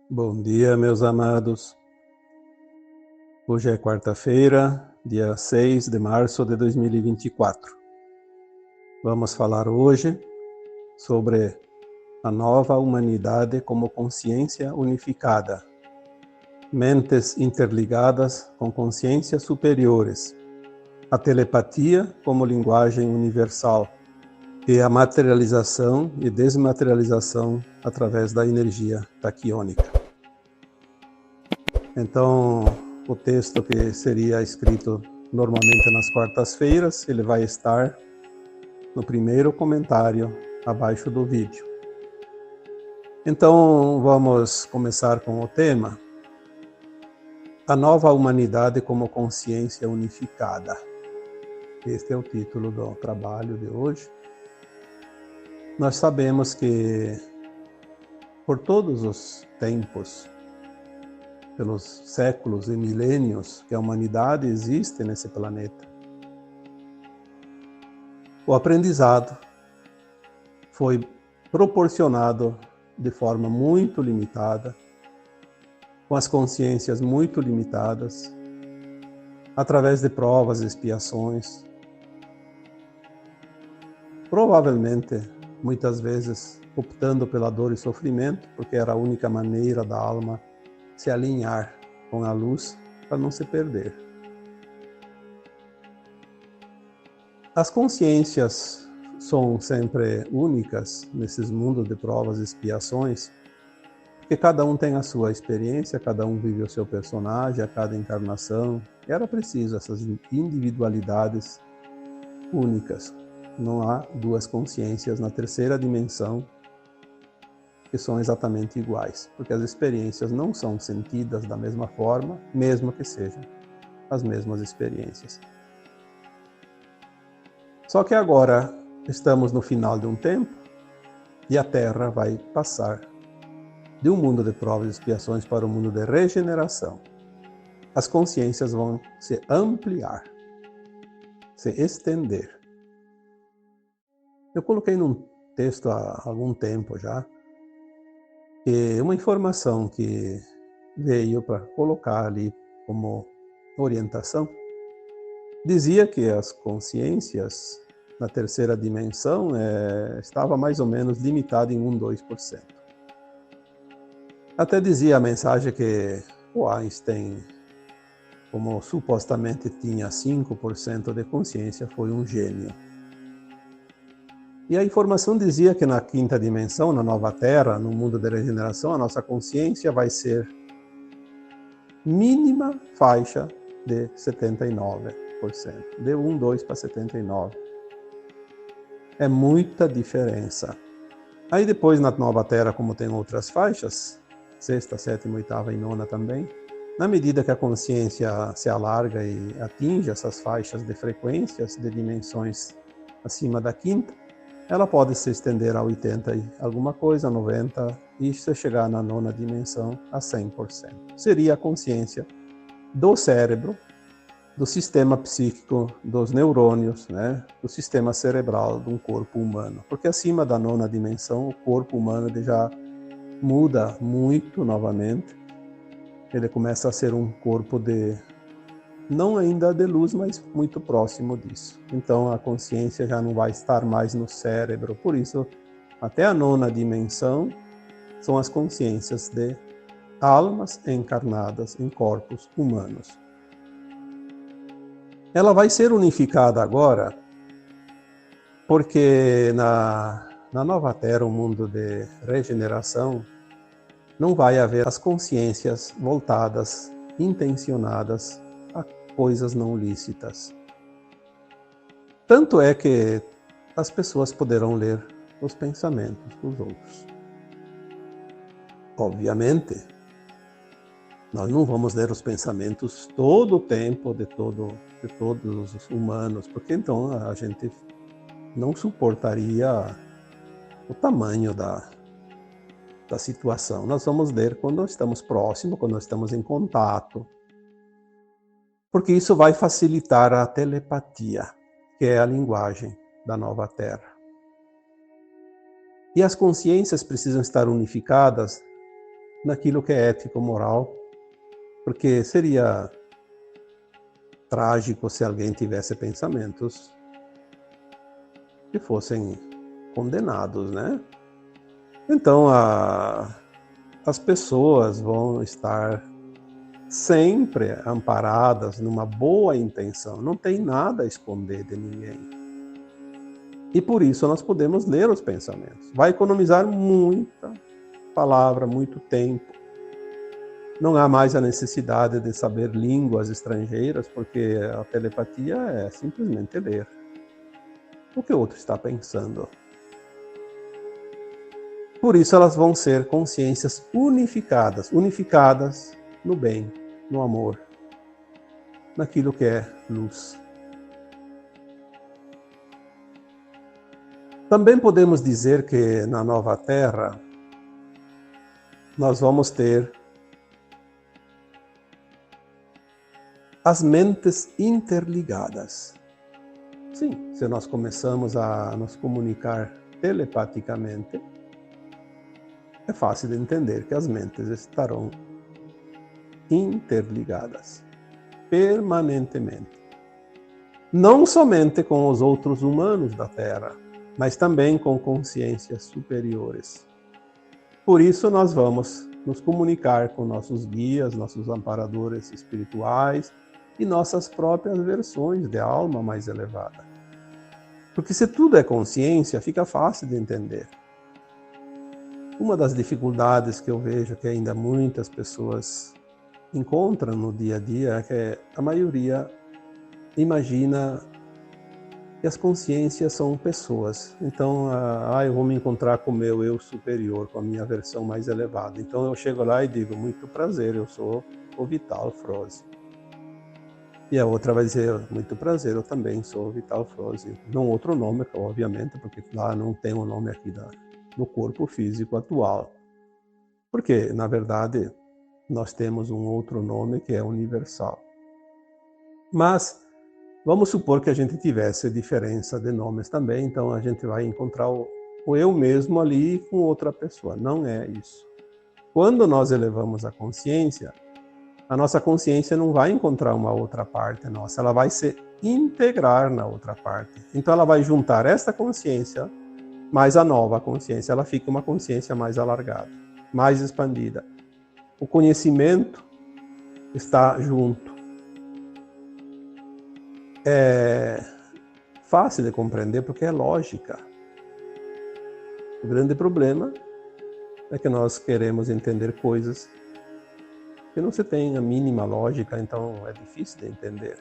Bom dia, meus amados. Hoje é quarta-feira, dia 6 de março de 2024. Vamos falar hoje sobre a nova humanidade como consciência unificada, mentes interligadas com consciências superiores, a telepatia como linguagem universal e a materialização e desmaterialização através da energia taquiônica. Então, o texto que seria escrito normalmente nas quartas-feiras, ele vai estar no primeiro comentário abaixo do vídeo. Então, vamos começar com o tema: a nova humanidade como consciência unificada. Este é o título do trabalho de hoje. Nós sabemos que por todos os tempos, pelos séculos e milênios que a humanidade existe nesse planeta, o aprendizado foi proporcionado de forma muito limitada, com as consciências muito limitadas, através de provas e expiações, provavelmente, muitas vezes, optando pela dor e sofrimento, porque era a única maneira da alma se alinhar com a luz para não se perder. As consciências são sempre únicas nesses mundos de provas e expiações, porque cada um tem a sua experiência, cada um vive o seu personagem, a cada encarnação. Era preciso essas individualidades únicas. Não há duas consciências na terceira dimensão que são exatamente iguais, porque as experiências não são sentidas da mesma forma, mesmo que sejam as mesmas experiências. Só que agora estamos no final de um tempo e a Terra vai passar de um mundo de provas e expiações para um mundo de regeneração. As consciências vão se ampliar, se estender. Eu coloquei num texto há algum tempo já, que uma informação que veio para colocar ali como orientação, dizia que as consciências na terceira dimensão estava mais ou menos limitada em 1-2%. Até dizia a mensagem que o Einstein, como supostamente tinha 5% de consciência, foi um gênio. E a informação dizia que na quinta dimensão, na nova Terra, no mundo de regeneração, a nossa consciência vai ser mínima faixa de 79%, de 1-2 para 79%. É muita diferença. Aí depois na nova Terra, como tem outras faixas, sexta, sétima, oitava e nona também, na medida que a consciência se alarga e atinge essas faixas de frequências de dimensões acima da quinta, ela pode se estender a 80 e alguma coisa, 90, e se chegar na nona dimensão a 100%. Seria a consciência do cérebro, do sistema psíquico, dos neurônios, né, do sistema cerebral de um corpo humano. Porque acima da nona dimensão, o corpo humano ele já muda muito novamente. Ele começa a ser um corpo de, não ainda de luz, mas muito próximo disso. Então a consciência já não vai estar mais no cérebro. Por isso, até a nona dimensão são as consciências de almas encarnadas em corpos humanos. Ela vai ser unificada agora, porque na nova Terra, o mundo de regeneração, não vai haver as consciências voltadas, intencionadas a coisas não lícitas. Tanto é que as pessoas poderão ler os pensamentos dos outros. Obviamente, nós não vamos ler os pensamentos todo o tempo de todos os humanos, porque então a gente não suportaria o tamanho da situação. Nós vamos ler quando estamos próximos, quando estamos em contato, porque isso vai facilitar a telepatia, que é a linguagem da nova Terra. E as consciências precisam estar unificadas naquilo que é ético-moral, porque seria trágico se alguém tivesse pensamentos que fossem condenados, né? Então, as pessoas vão estar sempre amparadas numa boa intenção, não tem nada a esconder de ninguém. E por isso nós podemos ler os pensamentos. Vai economizar muita palavra, muito tempo. Não há mais a necessidade de saber línguas estrangeiras, porque a telepatia é simplesmente ler o que o outro está pensando. Por isso elas vão ser consciências unificadas no bem, no amor, naquilo que é luz. Também podemos dizer que na Nova Terra nós vamos ter as mentes interligadas. Sim, se nós começamos a nos comunicar telepaticamente, é fácil de entender que as mentes estarão interligadas permanentemente. Não somente com os outros humanos da Terra, mas também com consciências superiores. Por isso nós vamos nos comunicar com nossos guias, nossos amparadores espirituais e nossas próprias versões de alma mais elevada. Porque se tudo é consciência, fica fácil de entender. Uma das dificuldades que eu vejo que ainda muitas pessoas encontram no dia a dia é que a maioria imagina que as consciências são pessoas. Então, eu vou me encontrar com o meu eu superior, com a minha versão mais elevada. Então eu chego lá e digo, muito prazer, eu sou o Vital Froze. E a outra vai dizer, muito prazer, eu também sou o Vital Froze. Não outro nome, obviamente, porque lá não tem o nome aqui no corpo físico atual. Porque, na verdade, nós temos um outro nome que é universal. Mas vamos supor que a gente tivesse diferença de nomes também, então a gente vai encontrar o eu mesmo ali com outra pessoa. Não é isso. Quando nós elevamos a consciência, a nossa consciência não vai encontrar uma outra parte nossa, ela vai se integrar na outra parte. Então ela vai juntar esta consciência mais a nova consciência, ela fica uma consciência mais alargada, mais expandida. O conhecimento está junto. É fácil de compreender porque é lógica. O grande problema é que nós queremos entender coisas que não se tem a mínima lógica, então é difícil de entender.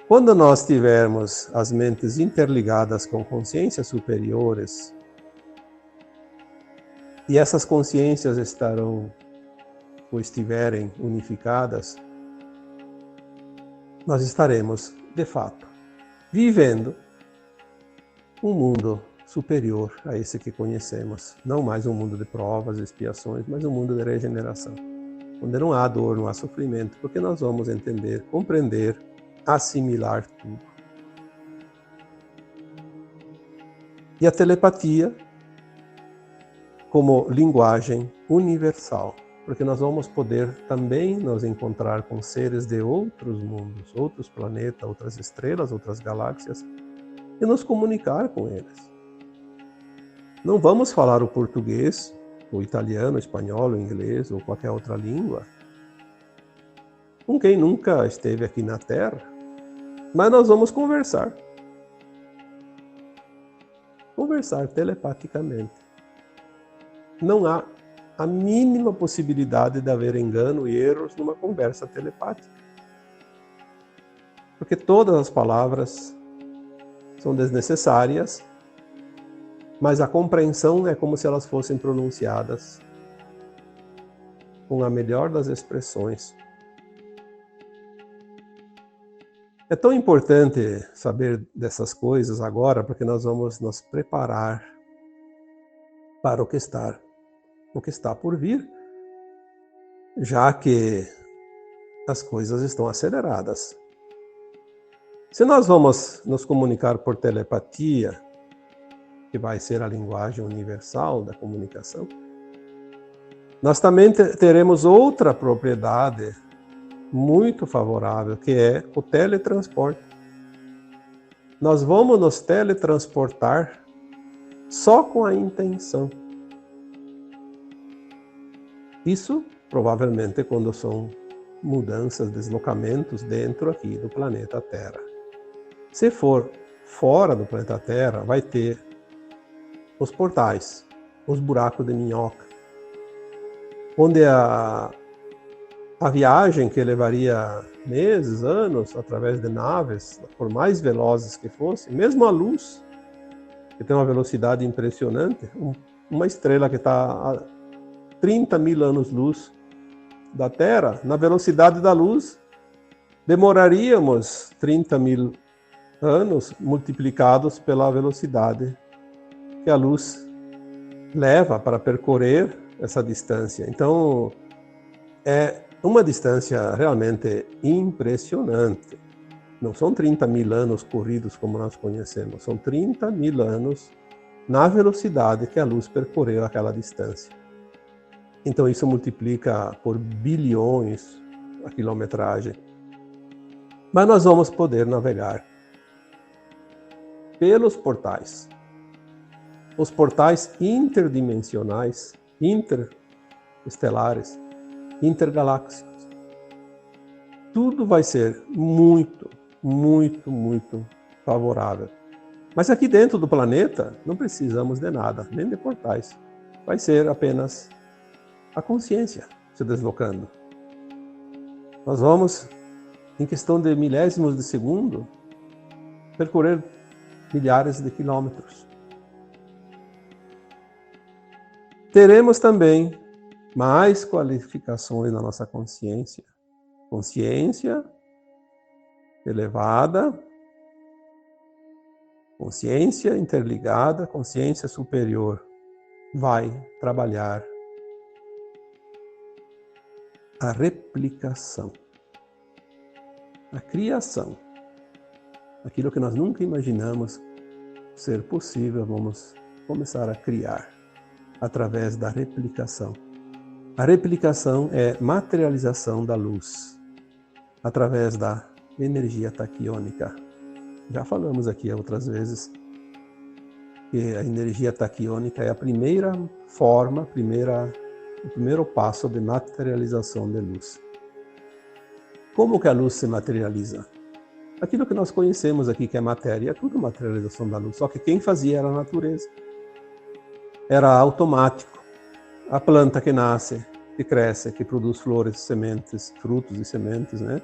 Quando nós tivermos as mentes interligadas com consciências superiores, e essas consciências estarão ou estiverem unificadas, nós estaremos, de fato, vivendo um mundo superior a esse que conhecemos. Não mais um mundo de provas e expiações, mas um mundo de regeneração, onde não há dor, não há sofrimento, porque nós vamos entender, compreender, assimilar tudo. E a telepatia como linguagem universal, porque nós vamos poder também nos encontrar com seres de outros mundos, outros planetas, outras estrelas, outras galáxias, e nos comunicar com eles. Não vamos falar o português, o italiano, o espanhol, o inglês ou qualquer outra língua com quem nunca esteve aqui na Terra, mas nós vamos conversar. Conversar telepaticamente. Não há a mínima possibilidade de haver engano e erros numa conversa telepática. Porque todas as palavras são desnecessárias, mas a compreensão é como se elas fossem pronunciadas com a melhor das expressões. É tão importante saber dessas coisas agora, porque nós vamos nos preparar para o que está por vir, já que as coisas estão aceleradas. Se nós vamos nos comunicar por telepatia, que vai ser a linguagem universal da comunicação, Nós também teremos outra propriedade muito favorável, que é o teletransporte. Nós vamos nos teletransportar só com a intenção. Isso provavelmente quando são mudanças, deslocamentos dentro aqui do planeta Terra. Se for fora do planeta Terra, vai ter os portais, os buracos de minhoca, onde a viagem que levaria meses, anos, através de naves, por mais velozes que fossem, mesmo a luz, que tem uma velocidade impressionante, uma estrela que está a 30 mil anos-luz da Terra, na velocidade da luz, demoraríamos 30 mil anos multiplicados pela velocidade que a luz leva para percorrer essa distância. Então, é uma distância realmente impressionante. Não são 30 mil anos corridos como nós conhecemos, são 30 mil anos na velocidade que a luz percorreu aquela distância. Então isso multiplica por bilhões a quilometragem. Mas nós vamos poder navegar pelos portais. Os portais interdimensionais, interestelares, intergalácticos. Tudo vai ser muito, muito, muito favorável. Mas aqui dentro do planeta não precisamos de nada, nem de portais. Vai ser apenas a consciência se deslocando. Nós vamos, em questão de milésimos de segundo, percorrer milhares de quilômetros. Teremos também mais qualificações na nossa consciência. Consciência elevada, consciência interligada, consciência superior vai trabalhar a replicação, a criação. Aquilo que nós nunca imaginamos ser possível, vamos começar a criar através da replicação. A replicação é materialização da luz através da energia taquiônica. Já falamos aqui outras vezes que a energia taquiônica é a primeira forma, o primeiro passo de materialização de luz. Como que a luz se materializa? Aquilo que nós conhecemos aqui, que é matéria, é tudo materialização da luz. Só que quem fazia era a natureza. Era automático. A planta que nasce, que cresce, que produz flores, sementes, frutos e sementes, né?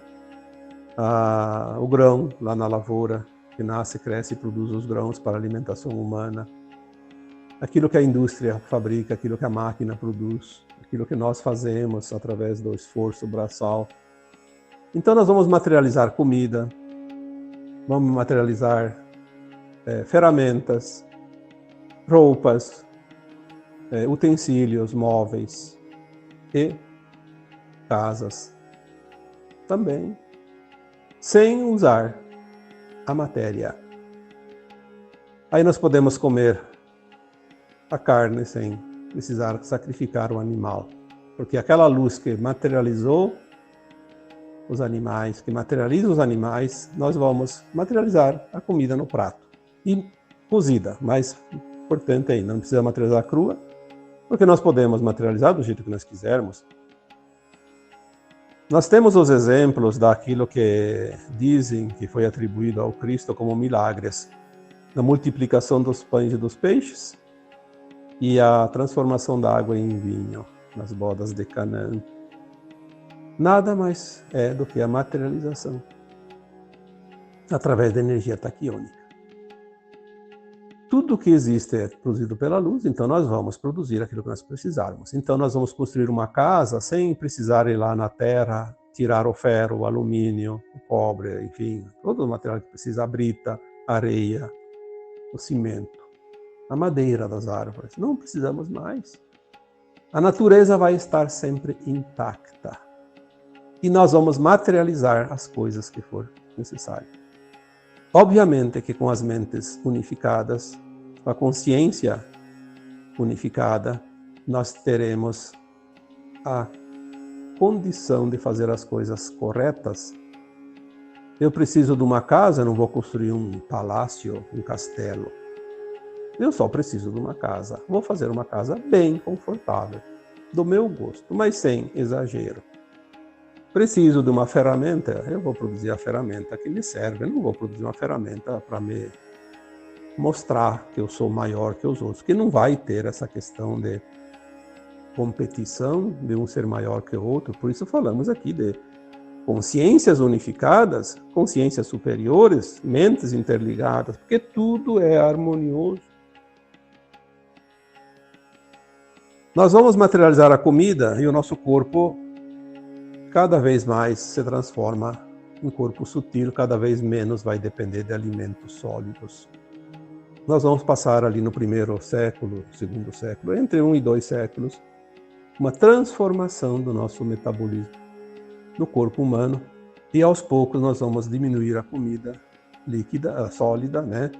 O grão lá na lavoura, que nasce, cresce e produz os grãos para a alimentação humana. Aquilo que a indústria fabrica, aquilo que a máquina produz, aquilo que nós fazemos através do esforço braçal. Então nós vamos materializar comida, vamos materializar ferramentas, roupas, utensílios, móveis e casas também, sem usar a matéria. Aí nós podemos comer a carne sem precisar sacrificar o animal, porque aquela luz que materializou os animais, que materializa os animais, nós vamos materializar a comida no prato. E cozida, mais importante ainda, não precisa materializar crua, porque nós podemos materializar do jeito que nós quisermos. Nós temos os exemplos daquilo que dizem que foi atribuído ao Cristo como milagres, na multiplicação dos pães e dos peixes e a transformação da água em vinho nas bodas de Canaã. Nada mais é do que a materialização através da energia taquiônica. Tudo que existe é produzido pela luz, então nós vamos produzir aquilo que nós precisarmos. Então nós vamos construir uma casa sem precisar ir lá na terra, tirar o ferro, o alumínio, o cobre, enfim, todo o material que precisa, a brita, a areia, o cimento, a madeira das árvores. Não precisamos mais. A natureza vai estar sempre intacta. E nós vamos materializar as coisas que for necessário. Obviamente que com as mentes unificadas, com a consciência unificada, nós teremos a condição de fazer as coisas corretas, eu preciso de uma casa, eu não vou construir um palácio, um castelo. Eu só preciso de uma casa. Vou fazer uma casa bem confortável, do meu gosto, mas sem exagero. Preciso de uma ferramenta, eu vou produzir a ferramenta que me serve. Eu não vou produzir uma ferramenta para me mostrar que eu sou maior que os outros, que não vai ter essa questão de competição, de um ser maior que o outro. Por isso falamos aqui de consciências unificadas, consciências superiores, mentes interligadas, porque tudo é harmonioso. Nós vamos materializar a comida e o nosso corpo cada vez mais se transforma em corpo sutil, cada vez menos vai depender de alimentos sólidos. Nós vamos passar ali no primeiro século, segundo século, entre 1 e 2 séculos, uma transformação do nosso metabolismo, do corpo humano, e aos poucos nós vamos diminuir a comida líquida, sólida, né?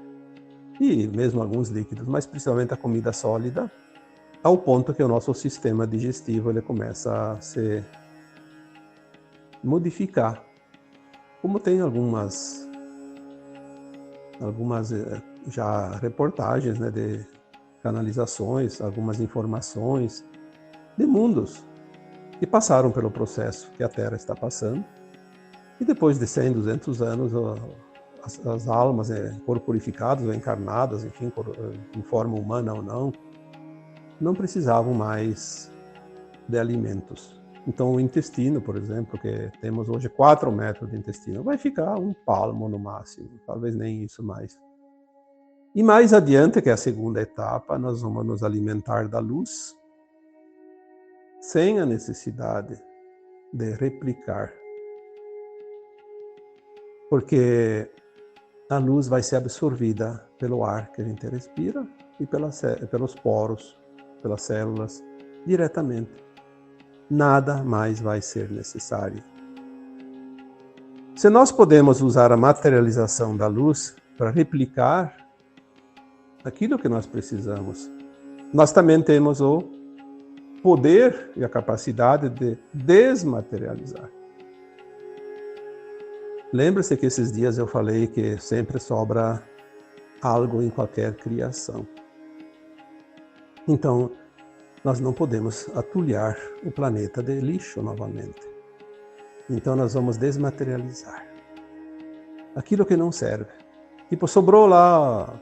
E mesmo alguns líquidos, mas principalmente a comida sólida, ao ponto que o nosso sistema digestivo ele começa a se modificar. Como tem algumas já reportagens, né, de canalizações, algumas informações de mundos que passaram pelo processo que a Terra está passando. E depois de 100, 200 anos, as almas corporificadas ou encarnadas, enfim, em forma humana ou não precisavam mais de alimentos. Então o intestino, por exemplo, que temos hoje 4 metros de intestino, vai ficar 1 palmo no máximo, talvez nem isso mais. E mais adiante, que é a segunda etapa, nós vamos nos alimentar da luz, sem a necessidade de replicar. Porque a luz vai ser absorvida pelo ar que a gente respira e pelos poros, pelas células, diretamente. Nada mais vai ser necessário. Se nós podemos usar a materialização da luz para replicar aquilo que nós precisamos, nós também temos o poder e a capacidade de desmaterializar. Lembre-se que esses dias eu falei que sempre sobra algo em qualquer criação. Então, nós não podemos atulhar o planeta de lixo novamente. Então, nós vamos desmaterializar aquilo que não serve. Tipo, sobrou lá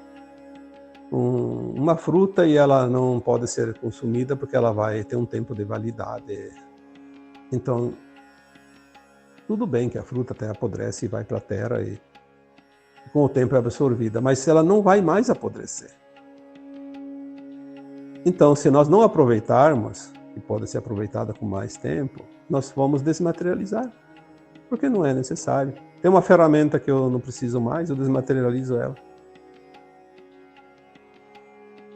uma fruta e ela não pode ser consumida porque ela vai ter um tempo de validade. Então, tudo bem que a fruta até apodrece e vai para a terra e com o tempo é absorvida, mas ela não vai mais apodrecer. Então, se nós não aproveitarmos, e pode ser aproveitada com mais tempo, nós vamos desmaterializar, porque não é necessário. Tem uma ferramenta que eu não preciso mais, eu desmaterializo ela.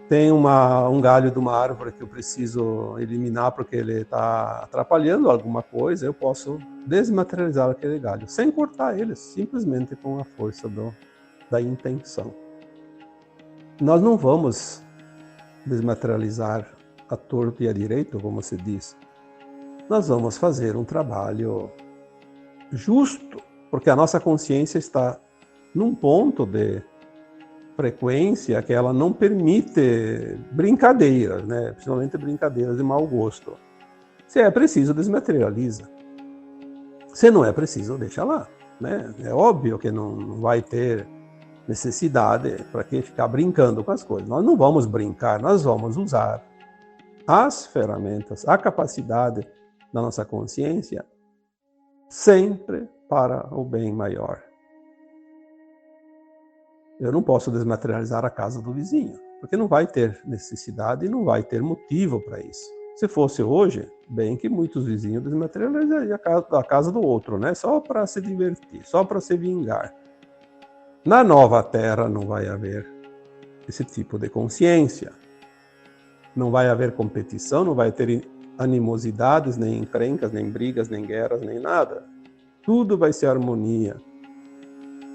Tem um galho de uma árvore que eu preciso eliminar porque ele está atrapalhando alguma coisa, eu posso desmaterializar aquele galho, sem cortar ele, simplesmente com a força da intenção. Nós não vamos desmaterializar a torto e a direito, como se diz. Nós vamos fazer um trabalho justo, porque a nossa consciência está num ponto de frequência que ela não permite brincadeiras, né? Principalmente brincadeiras de mau gosto. Se é preciso, desmaterializa. Se não é preciso, deixa lá, né? É óbvio que não vai ter necessidade para que ficar brincando com as coisas. Nós não vamos brincar, nós vamos usar as ferramentas, a capacidade da nossa consciência sempre para o bem maior. Eu não posso desmaterializar a casa do vizinho, porque não vai ter necessidade e não vai ter motivo para isso. Se fosse hoje, bem que muitos vizinhos desmaterializariam a casa do outro, né? Só para se divertir, só para se vingar. Na nova Terra não vai haver esse tipo de consciência. Não vai haver competição, não vai ter animosidades, nem encrencas, nem brigas, nem guerras, nem nada. Tudo vai ser harmonia.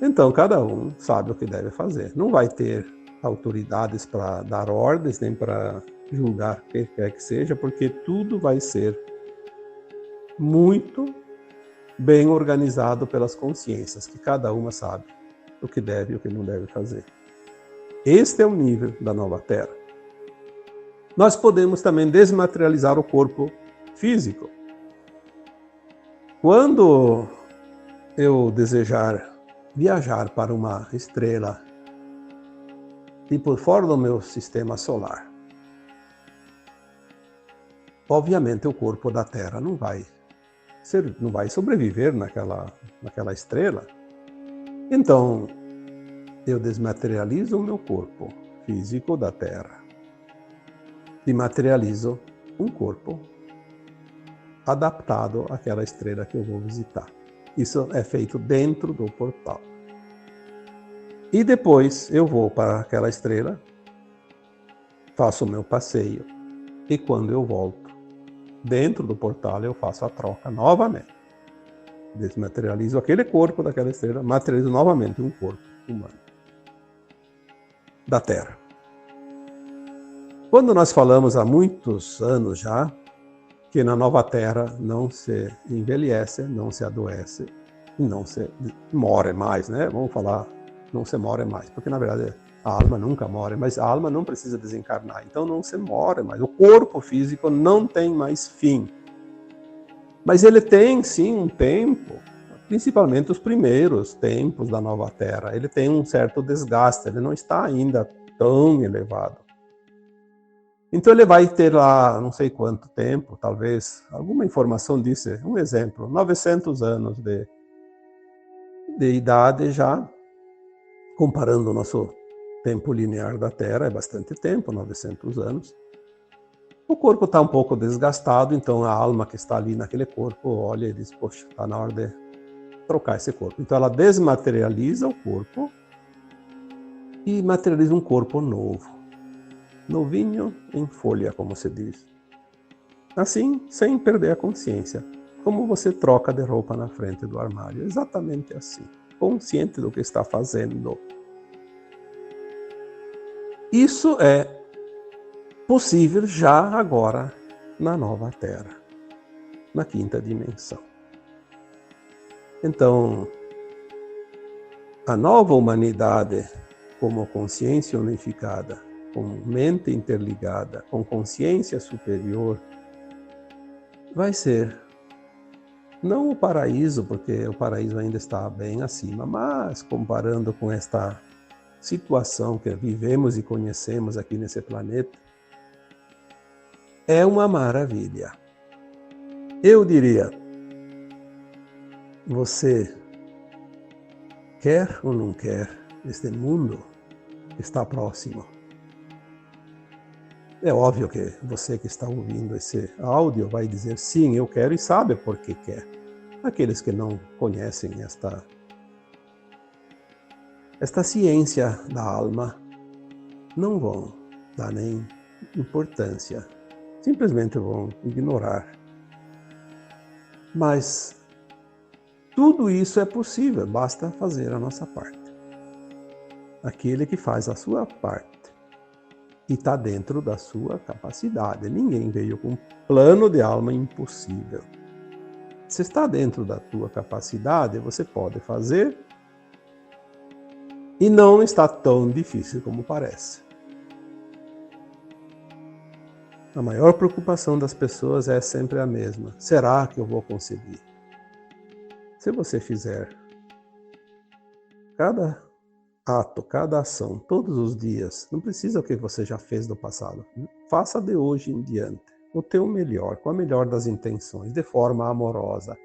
Então, cada um sabe o que deve fazer. Não vai ter autoridades para dar ordens, nem para julgar quem quer que seja, porque tudo vai ser muito bem organizado pelas consciências, que cada uma sabe o que deve e o que não deve fazer. Este é o nível da nova Terra. Nós podemos também desmaterializar o corpo físico. Quando eu desejar viajar para uma estrela, tipo fora do meu sistema solar, obviamente o corpo da Terra não vai sobreviver naquela estrela. Então, eu desmaterializo o meu corpo físico da Terra e materializo um corpo adaptado àquela estrela que eu vou visitar. Isso é feito dentro do portal. E depois eu vou para aquela estrela, faço o meu passeio, e quando eu volto dentro do portal, eu faço a troca novamente. Desmaterializo aquele corpo daquela estrela, materializo novamente um corpo humano da Terra. Quando nós falamos há muitos anos já, que na nova Terra não se envelhece, não se adoece, não se morre mais, né? Vamos falar, não se morre mais, porque na verdade a alma nunca morre, mas a alma não precisa desencarnar, então não se morre mais. O corpo físico não tem mais fim. Mas ele tem sim um tempo, principalmente os primeiros tempos da nova Terra, ele tem um certo desgaste, ele não está ainda tão elevado. Então ele vai ter lá, não sei quanto tempo, talvez, alguma informação disso, um exemplo, 900 anos de idade já, comparando o nosso tempo linear da Terra, é bastante tempo, 900 anos. O corpo está um pouco desgastado, então a alma que está ali naquele corpo olha e diz, poxa, está na hora de trocar esse corpo. Então ela desmaterializa o corpo e materializa um corpo novo. Novinho em folha, como se diz. Assim, sem perder a consciência. Como você troca de roupa na frente do armário. Exatamente assim. Consciente do que está fazendo. Isso é possível já agora na nova Terra, na quinta dimensão. Então, a nova humanidade, como consciência unificada, com mente interligada, com consciência superior, vai ser não o paraíso, porque o paraíso ainda está bem acima, mas comparando com esta situação que vivemos e conhecemos aqui nesse planeta, é uma maravilha. Eu diria, você quer ou não quer este mundo que está próximo? É óbvio que você que está ouvindo esse áudio vai dizer sim, eu quero e sabe por que quer. Aqueles que não conhecem esta ciência da alma não vão dar nem importância, simplesmente vão ignorar. Mas tudo isso é possível, basta fazer a nossa parte. Aquele que faz a sua parte e está dentro da sua capacidade. Ninguém veio com um plano de alma impossível. Se está dentro da tua capacidade, você pode fazer e não está tão difícil como parece. A maior preocupação das pessoas é sempre a mesma. Será que eu vou conseguir? Se você fizer cada ato, cada ação, todos os dias, não precisa o que você já fez no passado. Faça de hoje em diante o teu melhor, com a melhor das intenções, de forma amorosa,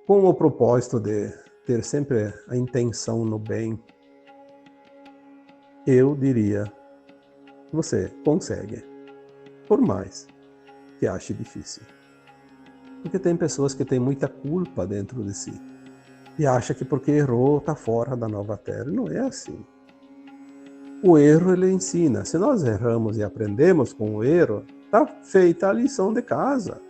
com o propósito de ter sempre a intenção no bem. Eu diria, você consegue, por mais que ache difícil. Porque tem pessoas que têm muita culpa dentro de si. E acha que porque errou está fora da nova Terra. Não é assim. O erro ele ensina. Se nós erramos e aprendemos com o erro, está feita a lição de casa.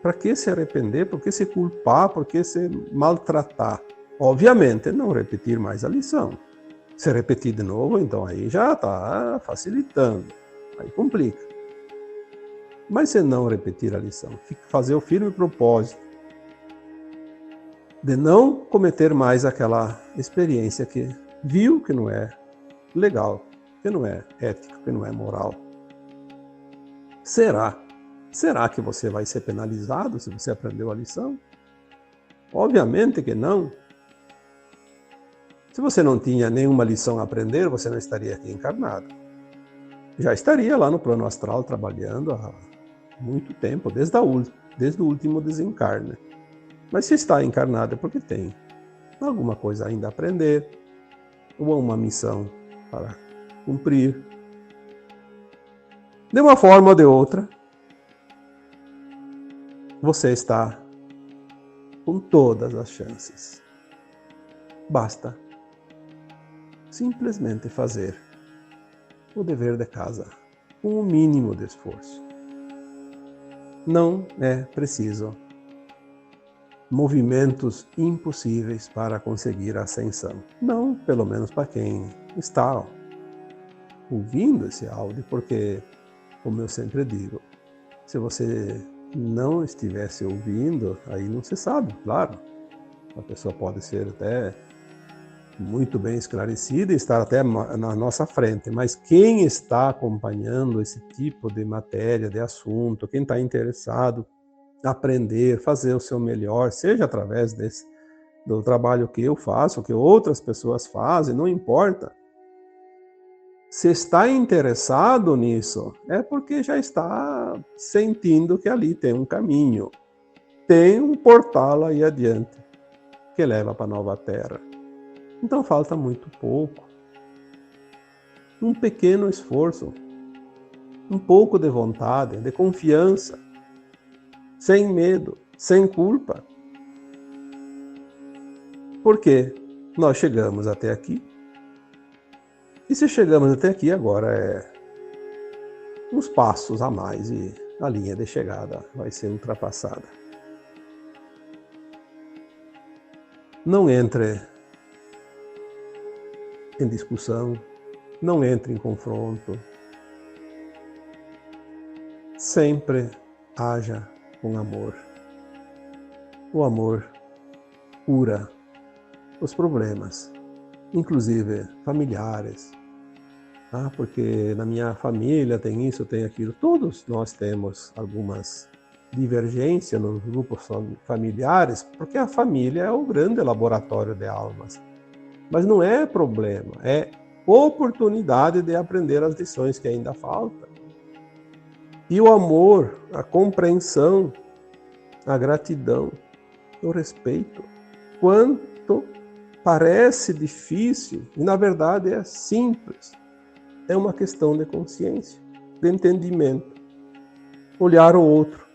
Para que se arrepender? Por que se culpar? Por que se maltratar? Obviamente, não repetir mais a lição. Se repetir de novo, então aí já está facilitando. Aí complica. Mas se não repetir a lição, fazer o firme propósito de não cometer mais aquela experiência que viu que não é legal, que não é ético, que não é moral. Será que você vai ser penalizado se você aprendeu a lição? Obviamente que não. Se você não tinha nenhuma lição a aprender, você não estaria aqui encarnado. Já estaria lá no plano astral trabalhando há muito tempo, desde o último desencarne. Mas se está encarnado é porque tem alguma coisa ainda a aprender, ou uma missão para cumprir. De uma forma ou de outra, você está com todas as chances. Basta simplesmente fazer o dever de casa com o mínimo de esforço. Não é preciso movimentos impossíveis para conseguir a ascensão. Não, pelo menos para quem está ouvindo esse áudio, porque, como eu sempre digo, se você não estivesse ouvindo, aí não se sabe, claro. A pessoa pode ser até muito bem esclarecida e estar até na nossa frente, mas quem está acompanhando esse tipo de matéria, de assunto, quem está interessado em aprender, fazer o seu melhor, seja através do trabalho que eu faço, que outras pessoas fazem, não importa. Se está interessado nisso, é porque já está sentindo que ali tem um caminho, tem um portal aí adiante que leva para a nova terra. Então falta muito pouco. Um pequeno esforço, um pouco de vontade, de confiança, sem medo, sem culpa. Porque nós chegamos até aqui. E se chegamos até aqui, agora é uns passos a mais e a linha de chegada vai ser ultrapassada. Não entre em discussão, não entre em confronto. Sempre haja com amor. O amor cura os problemas, inclusive familiares. Porque na minha família tem isso, tem aquilo. Todos nós temos algumas divergências nos grupos familiares, porque a família é o grande laboratório de almas. Mas não é problema, é oportunidade de aprender as lições que ainda faltam. E o amor, a compreensão, a gratidão, o respeito. Quanto parece difícil, e na verdade é simples. É uma questão de consciência, de entendimento. Olhar o outro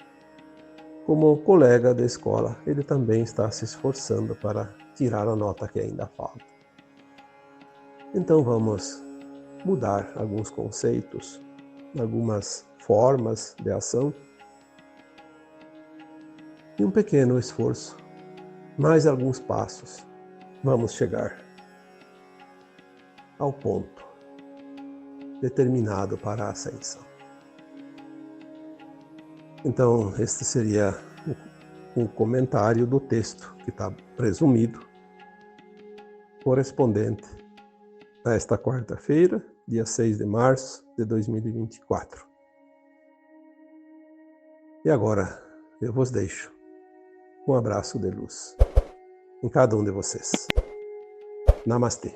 como colega da escola. Ele também está se esforçando para tirar a nota que ainda falta. Então vamos mudar alguns conceitos, algumas formas de ação e um pequeno esforço, mais alguns passos, vamos chegar ao ponto determinado para a ascensão. Então, este seria o comentário do texto que está presumido, correspondente a esta quarta-feira, dia 6 de março de 2024. E agora eu vos deixo um abraço de luz em cada um de vocês. Namastê.